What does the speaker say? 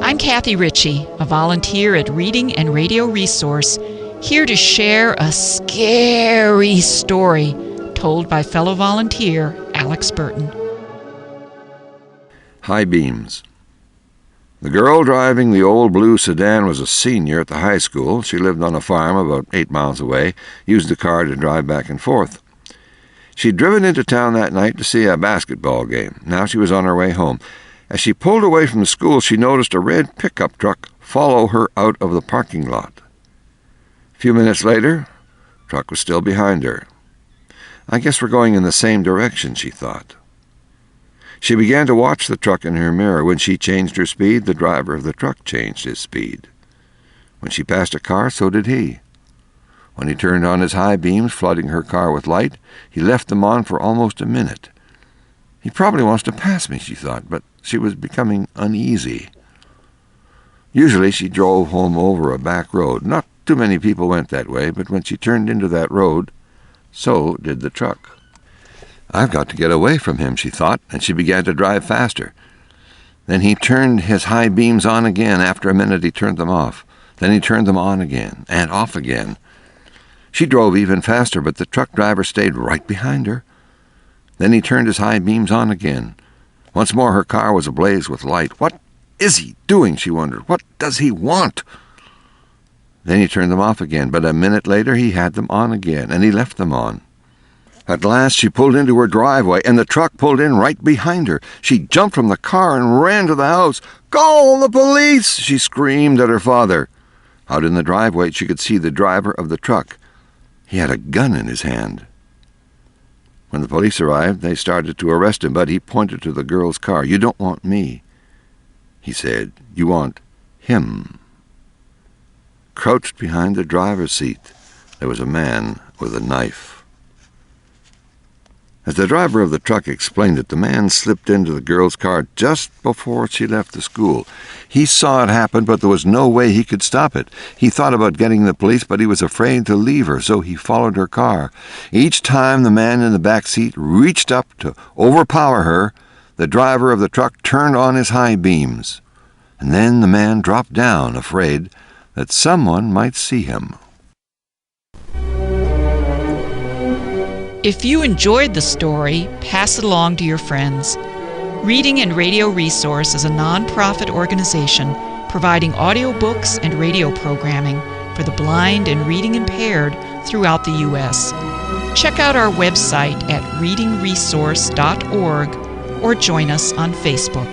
I'm Kathy Ritchie, a volunteer at Reading and Radio Resource, here to share a scary story told by fellow volunteer Alex Burton. High beams. The girl driving the old blue sedan was a senior at the high school. She lived on a farm about 8 miles away, used the car to drive back and forth. She'd driven into town that night to see a basketball game. Now she was on her way home. As she pulled away from the school, she noticed a red pickup truck follow her out of the parking lot. A few minutes later, the truck was still behind her. I guess we're going in the same direction, she thought. She began to watch the truck in her mirror. When she changed her speed, the driver of the truck changed his speed. When she passed a car, so did he. When he turned on his high beams, flooding her car with light, he left them on for almost a minute. He probably wants to pass me, she thought, but she was becoming uneasy. Usually she drove home over a back road. Not too many people went that way, but when she turned into that road, so did the truck. I've got to get away from him, she thought, and she began to drive faster. Then he turned his high beams on again. After a minute, he turned them off. Then he turned them on again, and off again. She drove even faster, but the truck driver stayed right behind her. Then he turned his high beams on again. Once more her car was ablaze with light. What is he doing, she wondered. What does he want? Then he turned them off again, but a minute later he had them on again, and he left them on. At last she pulled into her driveway, and the truck pulled in right behind her. She jumped from the car and ran to the house. "Call the police!" she screamed at her father. Out in the driveway she could see the driver of the truck. He had a gun in his hand. When the police arrived, they started to arrest him, but he pointed to the girl's car. "You don't want me," he said. "You want him." Crouched behind the driver's seat, there was a man with a knife. As the driver of the truck explained it, the man slipped into the girl's car just before she left the school. He saw it happen, but there was no way he could stop it. He thought about getting the police, but he was afraid to leave her, so he followed her car. Each time the man in the back seat reached up to overpower her, the driver of the truck turned on his high beams. And then the man dropped down, afraid that someone might see him. If you enjoyed the story, pass it along to your friends. Reading and Radio Resource is a non-profit organization providing audiobooks and radio programming for the blind and reading impaired throughout the U.S. Check out our website at readingresource.org or join us on Facebook.